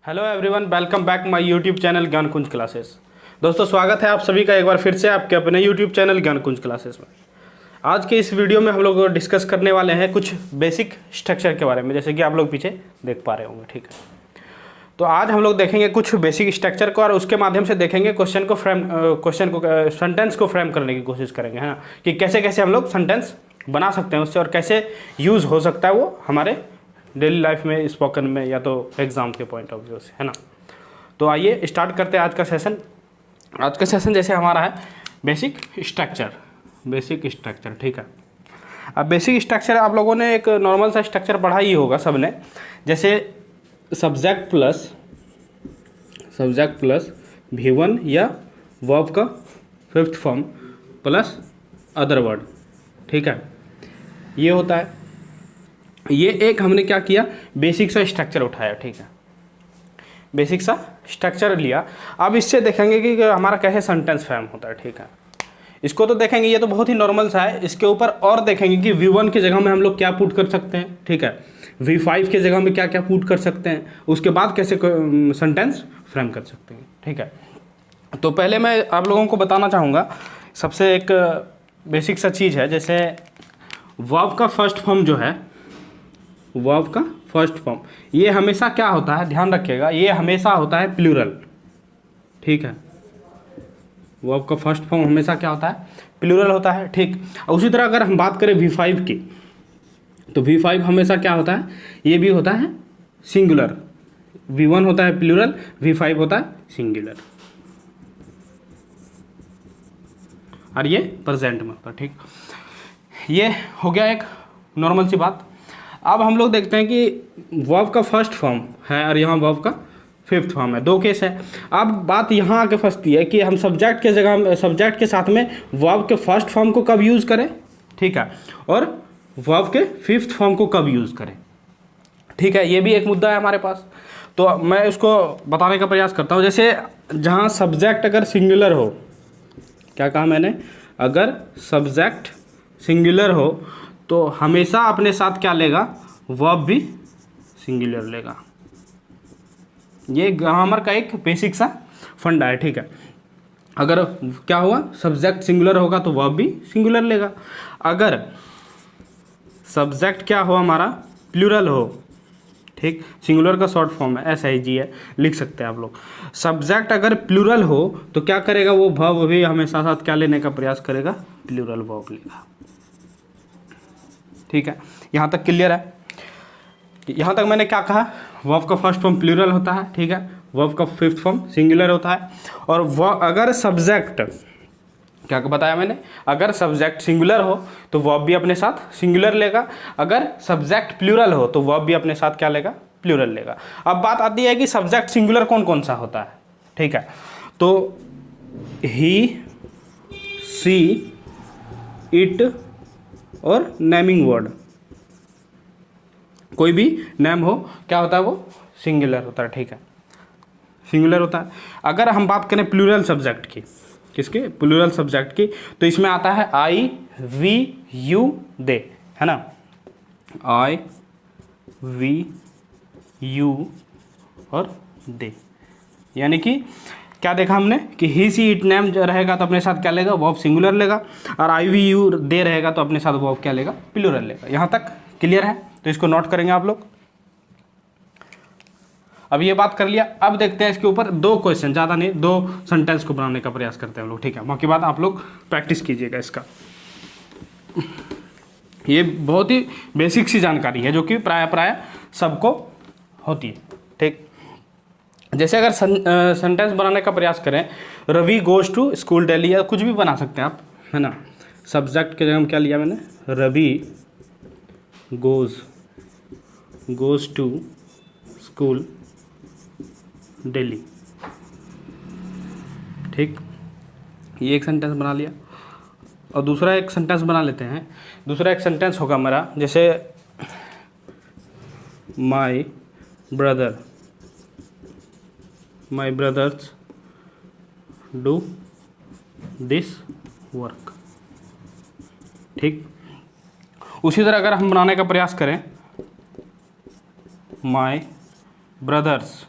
Hello everyone, welcome back my YouTube channel ज्ञान कुंज classes. दोस्तों, स्वागत है आप सभी का एक बार फिर से आपके अपने यूट्यूब चैनल ज्ञान कुंज क्लासेस में। आज के इस वीडियो में हम लोग डिस्कस करने वाले हैं कुछ बेसिक स्ट्रक्चर के बारे में, जैसे कि आप लोग पीछे देख पा रहे होंगे। ठीक है, तो आज हम लोग देखेंगे कुछ बेसिक स्ट्रक्चर को और उसके माध्यम से देखेंगे सेंटेंस को फ्रेम करने की कोशिश करेंगे, है ना, कि कैसे कैसे हम लोग सेंटेंस बना सकते हैं उससे और कैसे यूज़ हो सकता है वो हमारे डेली लाइफ में, स्पोकन में, या तो एग्ज़ाम के पॉइंट ऑफ व्यू से, है ना। तो आइए स्टार्ट करते हैं आज का सेशन। आज का सेशन जैसे हमारा है बेसिक स्ट्रक्चर। ठीक है, अब बेसिक स्ट्रक्चर आप लोगों ने एक नॉर्मल सा स्ट्रक्चर पढ़ा ही होगा सबने, जैसे सब्जेक्ट प्लस V1 या वर्ब का fifth form plus other word. ठीक है, ये होता है। ये एक हमने क्या किया, बेसिक सा स्ट्रक्चर उठाया। ठीक है, बेसिक सा स्ट्रक्चर लिया। अब इससे देखेंगे कि हमारा कैसे सेंटेंस फ्रेम होता है। ठीक है, इसको तो देखेंगे, ये तो बहुत ही नॉर्मल सा है। इसके ऊपर और देखेंगे कि V1 की जगह में हम लोग क्या पुट कर सकते हैं। ठीक है, V5 की जगह में क्या क्या पुट कर सकते हैं, उसके बाद कैसे सेंटेंस फ्रेम कर सकते हैं। ठीक है, तो पहले मैं आप लोगों को बताना चाहूँगा, सबसे एक बेसिक सा चीज़ है, जैसे वर्ब का फर्स्ट फॉर्म जो है, वर्ब का फर्स्ट फॉर्म ये हमेशा क्या होता है, ध्यान रखिएगा, ये हमेशा होता है प्लूरल। ठीक है, वर्ब का फर्स्ट फॉर्म हमेशा क्या होता है, प्लूरल होता है। ठीक, उसी तरह अगर हम बात करें V5 की, तो V5 हमेशा क्या होता है, ये भी होता है सिंगुलर। V1 होता है प्लूरल, V5 होता है सिंगुलर, और ये प्रेजेंट में होता है। ठीक, ये हो गया एक नॉर्मल सी बात। अब हम लोग देखते हैं कि वर्ब का फर्स्ट फॉर्म है और यहाँ वर्ब का फिफ्थ फॉर्म है, दो केस है। अब बात यहाँ आके फंसती है कि हम सब्जेक्ट के जगह, सब्जेक्ट के साथ में वर्ब के फर्स्ट फॉर्म को कब यूज़ करें। ठीक है, और वर्ब के फिफ्थ फॉर्म को कब यूज़ करें। ठीक है, ये भी एक मुद्दा है हमारे पास, तो मैं उसको बताने का प्रयास करता हूँ। जैसे जहाँ सब्जेक्ट अगर सिंगुलर हो, क्या कहा मैंने, अगर सब्जेक्ट सिंगुलर हो तो हमेशा अपने साथ क्या लेगा, वर्ब भी सिंगुलर लेगा। ये ग्रामर का एक बेसिक सा फंडा है। ठीक है, अगर क्या हुआ, सब्जेक्ट सिंगुलर होगा तो वर्ब भी सिंगुलर लेगा। अगर सब्जेक्ट क्या हो हमारा, प्लूरल हो, ठीक, सिंगुलर का शॉर्ट फॉर्म है SIG है, लिख सकते हैं आप लोग। सब्जेक्ट अगर प्लूरल हो तो क्या करेगा, वो वर्ब भी हमेशा साथ क्या लेने का प्रयास करेगा, प्लूरल वर्ब लेगा। ठीक है, यहाँ तक क्लियर है। यहाँ तक मैंने क्या कहा, वर्ब का फर्स्ट फॉर्म प्लूरल होता है। ठीक है, वर्ब का फिफ्थ फॉर्म सिंगुलर होता है। और अगर सब्जेक्ट, क्या बताया मैंने, अगर सब्जेक्ट सिंगुलर हो तो वर्ब भी अपने साथ सिंगुलर लेगा। अगर सब्जेक्ट प्लूरल हो तो वर्ब भी अपने साथ क्या लेगा, प्लूरल लेगा। अब बात आती है कि सब्जेक्ट सिंगुलर कौन कौन सा होता है। ठीक है, तो ही, सी, इट और नेमिंग वर्ड, कोई भी नेम हो, क्या होता है, वो सिंगुलर होता है। ठीक है, सिंगुलर होता है। अगर हम बात करें प्लूरल सब्जेक्ट की, किसके, प्लूरल सब्जेक्ट की, तो इसमें आता है I, V, U, दे, है ना, I, V, U और दे। यानी कि क्या देखा हमने कि ही, सी, इट, नेम रहेगा तो अपने साथ क्या लेगा, वर्ब सिंगुलर लेगा, और I, V, U, दे रहेगा तो अपने साथ वर्ब क्या लेगा, प्लूरल लेगा। यहाँ तक क्लियर है, तो इसको नोट करेंगे आप लोग। अब ये बात कर लिया, अब देखते हैं इसके ऊपर दो क्वेश्चन, ज़्यादा नहीं, दो सेंटेंस को बनाने का प्रयास करते हैं हम लोग। ठीक है, बाकी बात आप लोग प्रैक्टिस कीजिएगा इसका। ये बहुत ही बेसिक सी जानकारी है जो कि प्राय सबको होती है। ठीक, जैसे अगर सेंटेंस बनाने का प्रयास करें, Ravi goes to school daily, या कुछ भी बना सकते हैं आप, है ना। सब्जेक्ट के जगह में क्या लिया मैंने, Ravi goes to school daily. ठीक, ये एक सेंटेंस बना लिया। और दूसरा एक सेंटेंस बना लेते हैं। दूसरा एक सेंटेंस होगा मेरा, जैसे my brothers do this work. ठीक, उसी तरह अगर हम बनाने का प्रयास करें, my brothers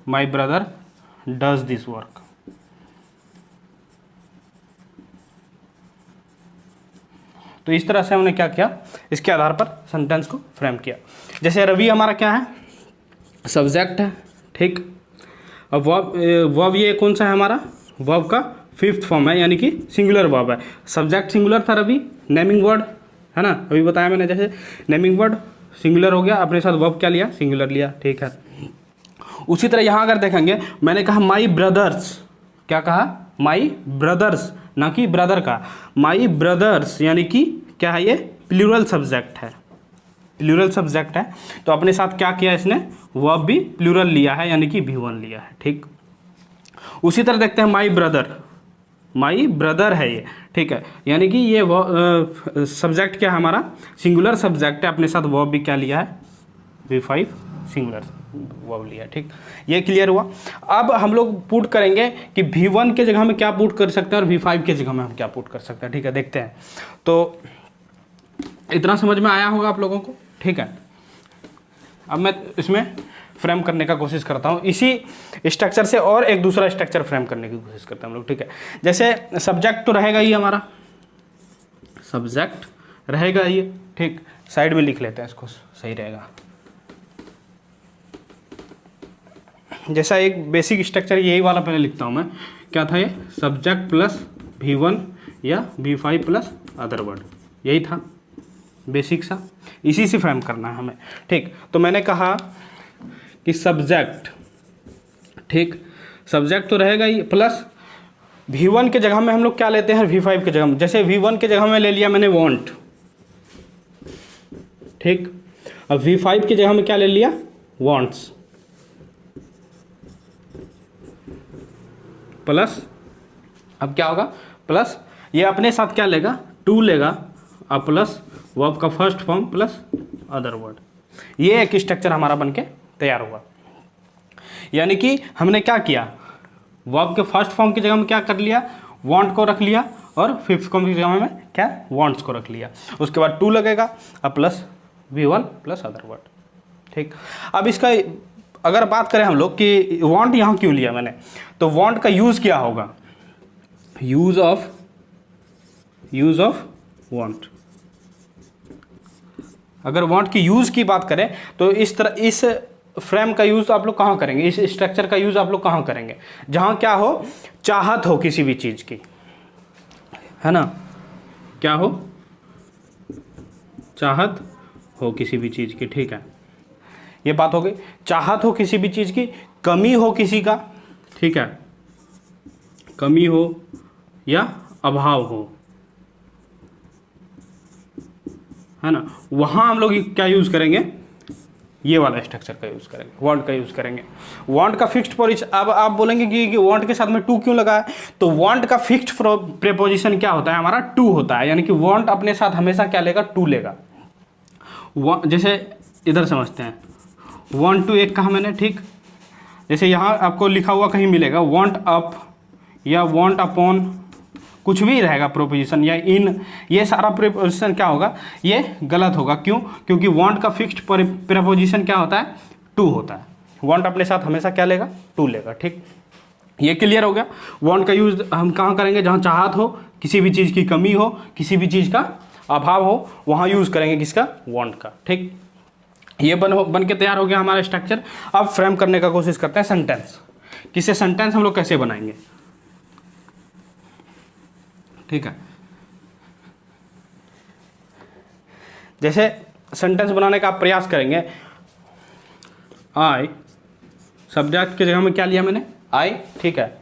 my brother does this work. तो इस तरह से हमने क्या किया, इसके आधार पर सेंटेंस को फ्रेम किया। जैसे रवि हमारा क्या है, सब्जेक्ट है, ठीक। अब वर्ब ये कौन सा है हमारा, वर्ब का फिफ्थ फॉर्म है, यानी कि सिंगुलर वर्ब है। सब्जेक्ट सिंगुलर था रवि, नेमिंग वर्ड है ना, अभी बताया मैंने, जैसे नेमिंग वर्ड सिंगुलर हो गया, अपने साथ वर्ब क्या लिया, सिंगुलर लिया, ठीक है। उसी तरह यहाँ अगर देखेंगे, मैंने कहा माई ब्रदर्स, क्या कहा, माई ब्रदर्स, ना कि ब्रदर का, माई ब्रदर्स, यानी कि क्या है, ये प्लूरल सब्जेक्ट है, प्लूरल सब्जेक्ट है। तो अपने साथ क्या किया इसने, वर्ब भी प्लूरल लिया है, यानी कि V1 लिया है, ठीक। उसी तरह देखते हैं माई ब्रदर, माई ब्रदर है ये, ठीक है, यानी कि ये सब्जेक्ट क्या है हमारा, सिंगुलर सब्जेक्ट है, अपने साथ वर्ब भी क्या लिया है, V5 सिंगुलर वर्ब लिया, ठीक। ये क्लियर हुआ। अब हम लोग पुट करेंगे कि V1 के जगह में क्या पुट कर सकते हैं और V5 के जगह में हम क्या पुट कर सकते हैं, ठीक है, देखते हैं। तो इतना समझ में आया होगा आप लोगों को, ठीक है। अब मैं इसमें फ्रेम करने का कोशिश करता हूँ, इसी स्ट्रक्चर से और एक दूसरा स्ट्रक्चर फ्रेम करने की कोशिश करते हैं हम लोग, ठीक है। जैसे सब्जेक्ट तो रहेगा ही हमारा, सब्जेक्ट रहेगा ही, ठीक। साइड में लिख लेते हैं इसको, सही रहेगा। जैसा एक बेसिक स्ट्रक्चर यही वाला पहले लिखता हूँ मैं, क्या था ये, सब्जेक्ट प्लस V1 या V5 प्लस अदर वर्ड, यही था बेसिक सा, इसी से फ्रेम करना है हमें, ठीक। तो मैंने कहा कि सब्जेक्ट, ठीक, सब्जेक्ट तो रहेगा ही, प्लस V1 के जगह में हम लोग क्या लेते हैं, V5 के जगह में। जैसे V1 के जगह में ले लिया मैंने वांट, ठीक। अब V5 के जगह में क्या ले लिया, वांट्स, प्लस अब क्या होगा, प्लस ये अपने साथ क्या लेगा, टू लेगा, अब प्लस वर्ब का first form plus other word. ये एक स्ट्रक्चर हमारा बनके तैयार हुआ। यानी कि हमने क्या किया, वर्ब के फर्स्ट फॉर्म की जगह में क्या कर लिया, वांट को रख लिया, और फिफ्थ फॉर्म की जगह में क्या, वांट्स को रख लिया। उसके बाद टू लगेगा, अब plus V1 plus other word, ठीक। अब इसका अगर बात करें हम लोग कि वांट यहाँ क्यों लिया मैंने, तो वांट का यूज़ क्या होगा, यूज़ ऑफ वांट। अगर वांट की यूज़ की बात करें तो इस तरह इस फ्रेम का यूज़ आप लोग कहाँ करेंगे, इस स्ट्रक्चर का यूज़ आप लोग कहाँ करेंगे, जहाँ क्या हो, चाहत हो किसी भी चीज़ की, है ना, क्या हो, चाहत हो किसी भी चीज़ की, ठीक है। ये बात हो गई, चाहत हो किसी भी चीज़ की, कमी हो किसी का, ठीक है, कमी हो या अभाव हो, है ना, वहाँ हम लोग क्या यूज़ करेंगे, ये वाला स्ट्रक्चर का यूज़ करेंगे, वांट का यूज़ करेंगे। वांट का फिक्स्ड पोजीशन, अब आप बोलेंगे कि वांट के साथ में टू क्यों लगा है, तो वांट का फिक्स्ड प्रेपोजिशन क्या होता है हमारा, टू होता है, यानी कि वांट अपने साथ हमेशा क्या लेगा, टू लेगा। जैसे इधर समझते हैं, वांट टू एक कहा मैंने, ठीक। जैसे यहाँ आपको लिखा हुआ कहीं मिलेगा वांट अप या वांट अपॉन, कुछ भी रहेगा प्रोपोजिशन या इन, ये सारा प्रोपोजिशन क्या होगा, ये गलत होगा। क्यों, क्योंकि वांट का फिक्स्ड प्रेपोजिशन क्या होता है, टू होता है। वांट अपने साथ हमेशा क्या लेगा, टू लेगा, ठीक। ये क्लियर हो गया। वांट का यूज़ हम कहाँ करेंगे, जहाँ चाहत हो, किसी भी चीज़ की कमी हो, किसी भी चीज़ का अभाव हो, वहाँ यूज़ करेंगे किसका, वांट का, ठीक। ये बन के तैयार हो गया हमारा स्ट्रक्चर। अब फ्रेम करने का कोशिश करते हैं सेंटेंस। किसे सेंटेंस हम लोग कैसे बनाएंगे, ठीक है। जैसे सेंटेंस बनाने का आप प्रयास करेंगे, आई, सब्जेक्ट की जगह में क्या लिया मैंने, आई, ठीक है।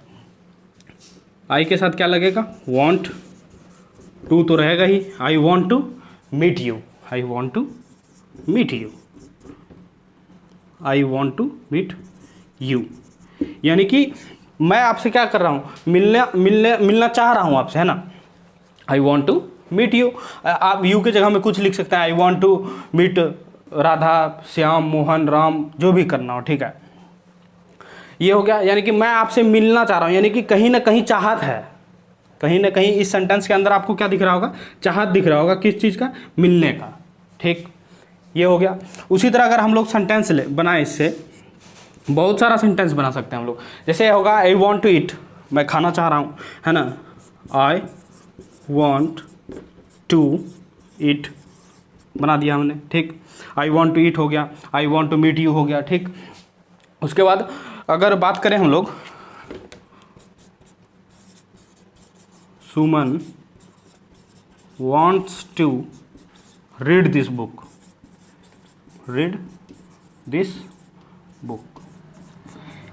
आई के साथ क्या लगेगा, वांट, टू तो रहेगा ही, I want to meet you, I want to meet you, I want to meet you, यानी कि मैं आपसे क्या कर रहा हूँ, मिलना चाह रहा हूँ आपसे, है ना, I want to meet you. आप यू के जगह में कुछ लिख सकते हैं, I want to meet Radha, Shyam, Mohan, Ram, जो भी करना हो, ठीक है। ये हो गया, यानी कि मैं आपसे मिलना चाह रहा हूँ, यानी कि कहीं ना कहीं चाहत है, कहीं ना कहीं इस सेंटेंस के अंदर आपको क्या दिख रहा होगा, चाहत दिख रहा होगा, किस चीज़ का, मिलने का, ठीक। ये हो गया। उसी तरह अगर हम लोग सेंटेंस बनाए इससे, बहुत सारा सेंटेंस बना सकते हैं हम लोग। जैसे होगा आई वॉन्ट टू ईट, मैं खाना चाह रहा हूँ, है ना, आई वॉन्ट टू ईट बना दिया हमने, ठीक। आई वॉन्ट टू ईट हो गया, I want to meet you हो गया, ठीक। उसके बाद अगर बात करें हम लोग, सुमन wants to read this book, read this book।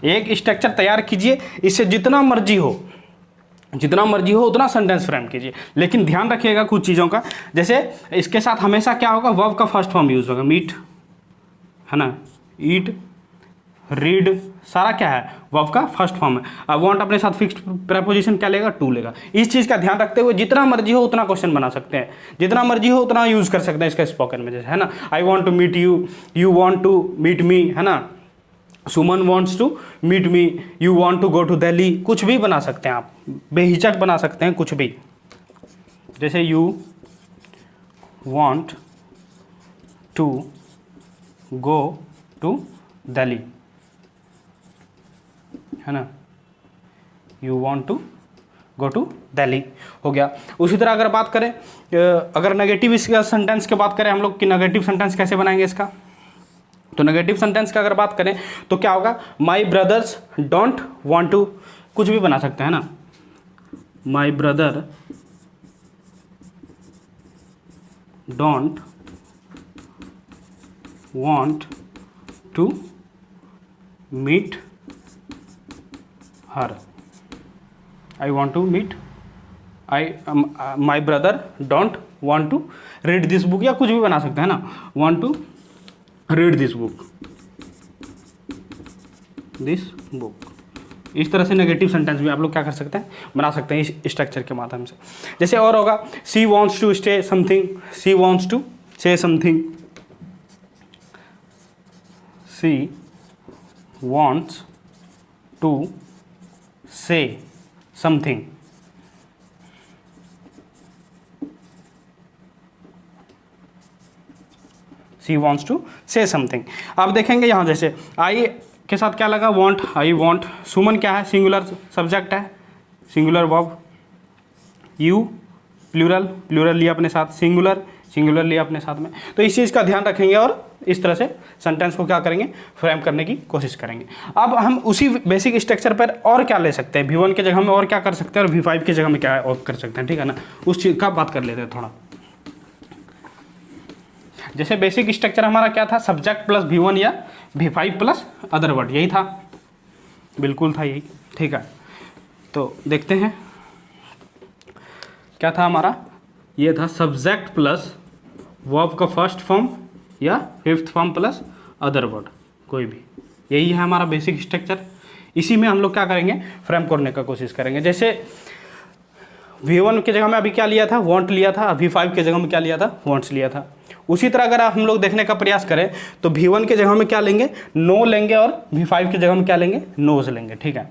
एक स्ट्रक्चर तैयार कीजिए, इससे जितना मर्जी हो उतना सेंटेंस फ्रेम कीजिए, लेकिन ध्यान रखिएगा कुछ चीज़ों का। जैसे इसके साथ हमेशा क्या होगा, वर्ब का फर्स्ट फॉर्म यूज होगा, मीट, है ना, ईट, रीड, सारा क्या है, वर्ब का फर्स्ट फॉर्म है। अब वांट अपने साथ फिक्स्ड प्रेपोजिशन क्या लेगा, टू लेगा। इस चीज़ का ध्यान रखते हुए जितना मर्जी हो उतना क्वेश्चन बना सकते हैं, जितना मर्जी हो उतना यूज़ कर सकते हैं इसका स्पोकन में, जैसे है ना, I want to meet you, you want to meet me, है ना, Suman wants to meet me, you want to go to Delhi, कुछ भी बना सकते हैं आप, बेहिचक बना सकते हैं कुछ भी। जैसे you want to go to Delhi, है ना, you want to go to Delhi हो गया। उसी तरह अगर बात करें, अगर नेगेटिव इसका सेंटेंस की बात करें हम लोग कि नेगेटिव सेंटेंस कैसे बनाएंगे इसका, तो नेगेटिव सेंटेंस का अगर बात करें तो क्या होगा, my brothers don't want to, कुछ भी बना सकते हैं ना, my brother don't want to meet her, I want to meet, my brother don't want to read this book, या कुछ भी बना सकते हैं ना, want to read this book, इस तरह से नेगेटिव सेंटेंस भी आप लोग क्या कर सकते हैं, बना सकते हैं इस स्ट्रक्चर के माध्यम से। जैसे और होगा, she wants to stay something, she wants to say something, she wants to say something, she wants to say something. आप देखेंगे यहाँ जैसे आई के साथ क्या लगा, वॉन्ट, आई वॉन्ट, सुमन क्या है, सिंगुलर सब्जेक्ट है, singular verb, you plural, plural लिया अपने साथ, सिंगुलर लिया अपने साथ में। तो इस चीज़ का ध्यान रखेंगे और इस तरह से सेंटेंस को क्या करेंगे, फ्रेम करने की कोशिश करेंगे। अब हम उसी बेसिक स्ट्रक्चर पर और क्या ले सकते हैं, V1 के जगह में और क्या कर सकते हैं और V5 के जगह में क्या और कर सकते हैं, ठीक है ना, उस चीज़ का बात कर लेते हैं थोड़ा। जैसे बेसिक स्ट्रक्चर हमारा क्या था, सब्जेक्ट प्लस V1 या V5 प्लस अदर वर्ड, यही था, बिल्कुल था यही, ठीक है। तो देखते हैं क्या था हमारा, ये था सब्जेक्ट प्लस वर्ब का फर्स्ट फॉर्म या fifth form plus other word, कोई भी, यही है हमारा बेसिक स्ट्रक्चर। इसी में हम लोग क्या करेंगे, फ्रेम करने का कोशिश करेंगे। जैसे V1 के जगह में अभी क्या लिया था, वॉन्ट लिया था, V5 के जगह में क्या लिया था, वॉन्ट्स लिया था। उसी तरह अगर हम लोग देखने का प्रयास करें तो V1 के जगह में क्या लेंगे, नो लेंगे, और V5 के जगह में क्या लेंगे, नोज लेंगे, ठीक है।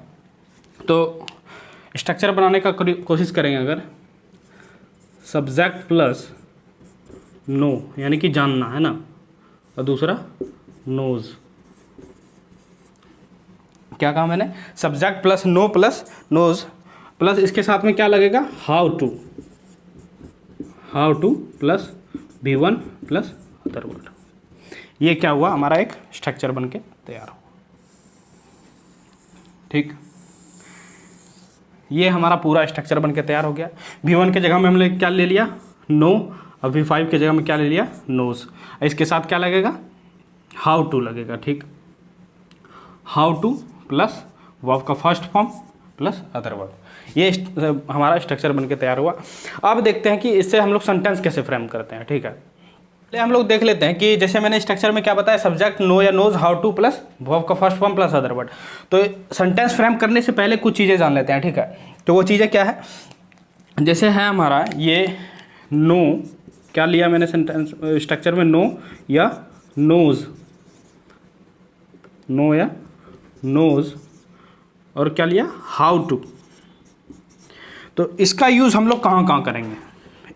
तो स्ट्रक्चर बनाने का कोशिश करेंगे, अगर सब्जेक्ट प्लस नो यानी कि जानना, है ना, और दूसरा नोज, क्या कहा मैंने, subject plus know plus knows, plus इसके साथ में क्या लगेगा, how to plus V1 plus other word. ये क्या हुआ, हमारा एक स्ट्रक्चर बन के तैयार हुआ, ठीक। ये हमारा पूरा स्ट्रक्चर बन के तैयार हो गया। V1 के जगह में हमने क्या ले लिया, नो, और V5 के जगह में क्या ले लिया, नोज। इसके साथ क्या लगेगा, हाउ टू लगेगा, ठीक। हाउ टू प्लस वर्ब का first form plus other word, ये हमारा स्ट्रक्चर बन के तैयार हुआ। अब देखते हैं कि इससे हम लोग सेंटेंस कैसे फ्रेम करते हैं, ठीक है। पहले हम लोग देख लेते हैं कि जैसे मैंने स्ट्रक्चर में क्या बताया, सब्जेक्ट नो या knows, how to plus verb का first form plus other word. तो सेंटेंस फ्रेम करने से पहले कुछ चीज़ें जान लेते हैं, ठीक है। तो वो चीज़ें क्या है, जैसे है हमारा ये नो, क्या लिया मैंने सेंटेंस स्ट्रक्चर में, नो या नोज, नो या नोज, और क्या लिया, हाउ टू। तो इसका यूज़ हम लोग कहाँ कहाँ करेंगे,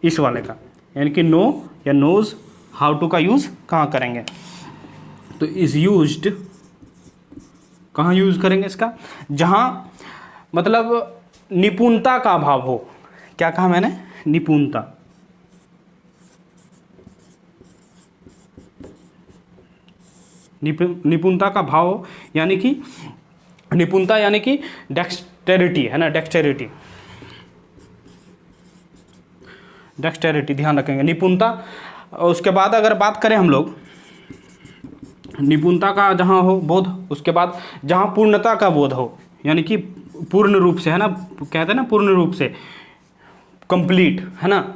इस वाले का, यानी कि नो या नोज, हाउ टू का यूज़ कहाँ करेंगे, तो इज़ यूज्ड कहाँ यूज़ करेंगे इसका? जहाँ मतलब निपुणता का अभाव हो। क्या कहा मैंने? निपुणता। निपुणता का भाव हो, यानी कि निपुणता यानी कि डेक्सटेरिटी है ना, डेक्सटेरिटी, डेक्सटेरिटी ध्यान रखेंगे, निपुणता। उसके बाद अगर बात करें हम लोग निपुणता का जहाँ हो बोध, उसके बाद जहाँ पूर्णता का बोध हो, यानी कि पूर्ण रूप से है ना, कहते हैं ना पूर्ण रूप से, कंप्लीट है ना,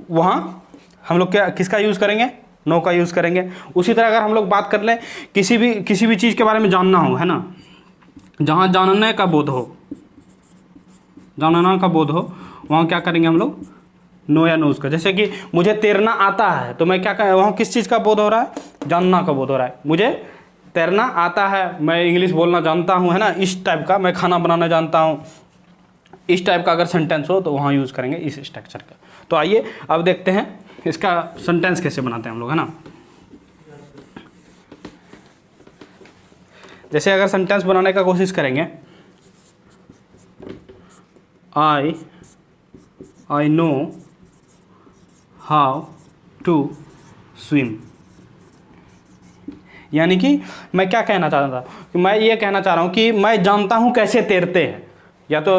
वहाँ हम लोग क्या किसका यूज़ करेंगे? नो का यूज़ करेंगे। उसी तरह अगर हम लोग बात कर लें किसी भी चीज़ के बारे में जानना हो है ना, जहाँ जानने का बोध हो, जानना का बोध हो, वहाँ क्या करेंगे हम लोग? नो या नोज का। जैसे कि मुझे तैरना आता है, तो मैं क्या करें? वहाँ किस चीज़ का बोध हो रहा है? जानना का बोध हो रहा है। मुझे तैरना आता है, मैं इंग्लिश बोलना जानता हूँ है ना, इस टाइप का, मैं खाना बनाना जानता हूँ, इस टाइप का अगर सेंटेंस हो तो वहाँ यूज़ करेंगे इस स्ट्रक्चर का। तो आइए अब देखते हैं इसका सेंटेंस कैसे बनाते हैं हम लोग, है ना। जैसे अगर सेंटेंस बनाने का कोशिश करेंगे, I know how to swim, यानी कि मैं क्या कहना चाह रहा था कि मैं ये कहना चाह रहा हूँ कि मैं जानता हूँ कैसे तैरते हैं। या तो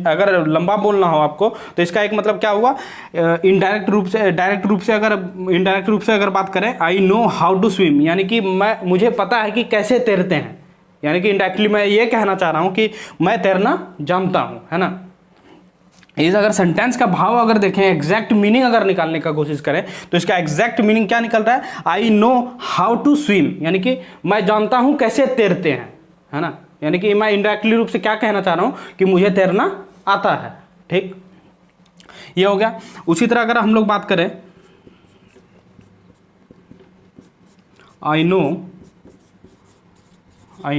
अगर लंबा बोलना हो आपको तो इसका एक मतलब क्या हुआ, इनडायरेक्ट रूप से, डायरेक्ट रूप से अगर इनडायरेक्ट रूप से अगर बात करें, I know how to swim, यानी कि मुझे पता है कि कैसे तैरते हैं, यानी कि इनडायरेक्टली मैं ये कहना चाह रहा हूँ कि मैं तैरना जानता हूँ, है ना। इस अगर सेंटेंस का भाव अगर देखें, एग्जैक्ट मीनिंग अगर निकालने का कोशिश करें तो इसका एग्जैक्ट मीनिंग क्या निकल रहा है? I know how to swim, यानी कि मैं जानता हूँ कैसे तैरते हैं, है ना। यानी कि मैं इनडायरेक्टली रूप से क्या कहना चाह रहा हूँ कि मुझे तैरना आता है। ठीक, ये हो गया। उसी तरह अगर हम लोग बात करें, I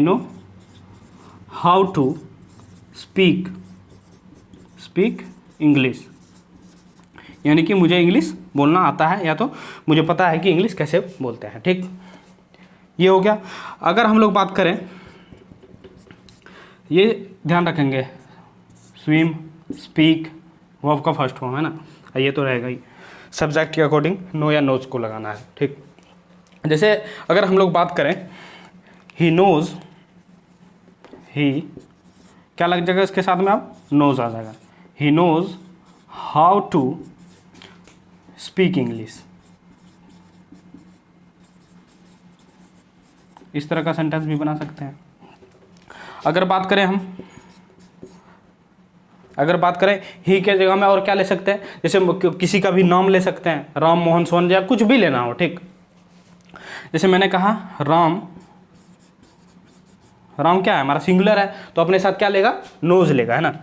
know how to speak English, यानी कि मुझे इंग्लिश बोलना आता है, या तो मुझे पता है कि इंग्लिश कैसे बोलते हैं। ठीक, ये हो गया। अगर हम लोग बात करें, ये ध्यान रखेंगे, स्विम, स्पीक वर्ब का फर्स्ट फॉर्म है ना, ये तो रहेगा ही। सब्जेक्ट के अकॉर्डिंग नो या नोज को लगाना है। ठीक, जैसे अगर हम लोग बात करें, ही नोज, ही क्या लग जाएगा इसके साथ में? आप नोज आ जाएगा। He knows how to speak English, इस तरह का सेंटेंस भी बना सकते हैं। अगर बात करें ही के जगह में और क्या ले सकते हैं? जैसे किसी का भी नाम ले सकते हैं, राम, मोहन, सोहन, या कुछ भी लेना हो। ठीक, जैसे मैंने कहा राम क्या है? हमारा सिंगुलर है, तो अपने साथ क्या लेगा? नोज लेगा, है ना।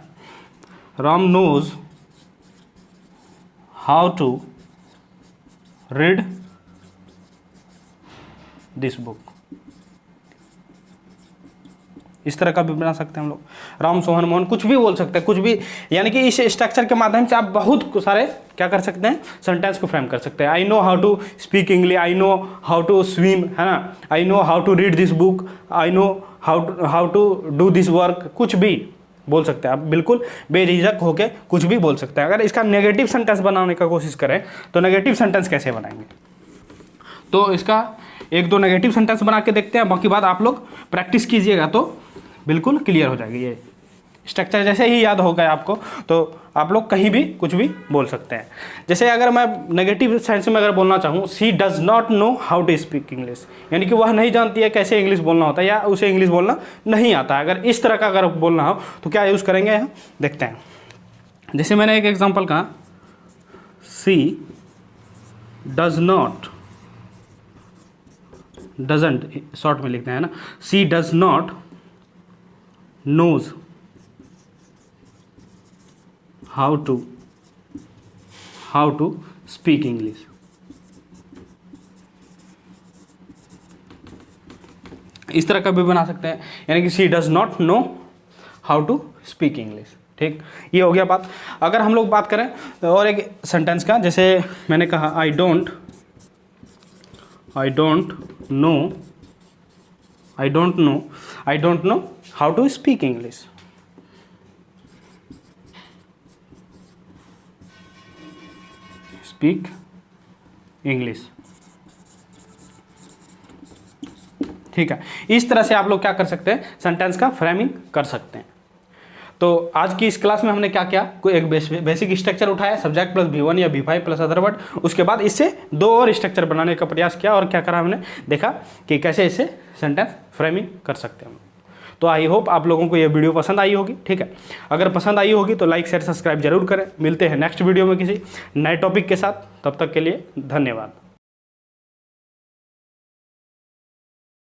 Ram knows how to read this book, इस तरह का भी बना सकते हैं हम लोग। राम, सोहन, मोहन, कुछ भी बोल सकते हैं, कुछ भी, यानी कि इस स्ट्रक्चर के माध्यम से आप बहुत सारे क्या कर सकते हैं? सेंटेंस को फ्रेम कर सकते हैं। I know how to speak English, I know how to swim, है ना, I know how to read this book, I know how to do this work, कुछ भी बोल सकते हैं आप, बिल्कुल बेझिझक होके कुछ भी बोल सकते हैं। अगर इसका नेगेटिव सेंटेंस बनाने का कोशिश करें तो नेगेटिव सेंटेंस कैसे बनाएंगे? तो इसका एक दो नेगेटिव सेंटेंस बना के देखते हैं, बाकी बात आप लोग प्रैक्टिस कीजिएगा तो बिल्कुल क्लियर हो जाएगी। ये स्ट्रक्चर जैसे ही याद हो गया आपको तो आप लोग कहीं भी कुछ भी बोल सकते हैं। जैसे अगर मैं नेगेटिव सेंस में अगर बोलना चाहूँ, she does not know how to speak English, यानी कि वह नहीं जानती है कैसे इंग्लिश बोलना होता है, या उसे इंग्लिश बोलना नहीं आता है। अगर इस तरह का अगर बोलना हो तो क्या यूज़ करेंगे, देखते हैं। जैसे मैंने एक एग्जाम्पल कहा, she does not, doesn't short में लिखते हैं ना, she does not knows how to speak English, इस तरह का भी बना सकते हैं, यानी कि she does not know how to speak English. ठीक, ये हो गया बात। अगर हम लोग बात करें और एक सेंटेंस का, जैसे मैंने कहा I don't know I don't know how to speak English. Speak English. ठीक है, इस तरह से आप लोग क्या कर सकते हैं, सेंटेंस का फ्रेमिंग कर सकते हैं। तो आज की इस क्लास में हमने क्या किया, कोई एक बेसिक स्ट्रक्चर उठाया, सब्जेक्ट प्लस V1 या V5 प्लस अदर वर्ड, उसके बाद इससे 2 और स्ट्रक्चर बनाने का प्रयास किया और क्या करा हमने, देखा कि कैसे इससे सेंटेंस फ्रेमिंग कर सकते हैं। तो आई होप आप लोगों को ये वीडियो पसंद आई होगी। ठीक है, अगर पसंद आई होगी तो लाइक शेयर सब्सक्राइब जरूर करें। मिलते हैं नेक्स्ट वीडियो में किसी नए टॉपिक के साथ, तब तक के लिए धन्यवाद।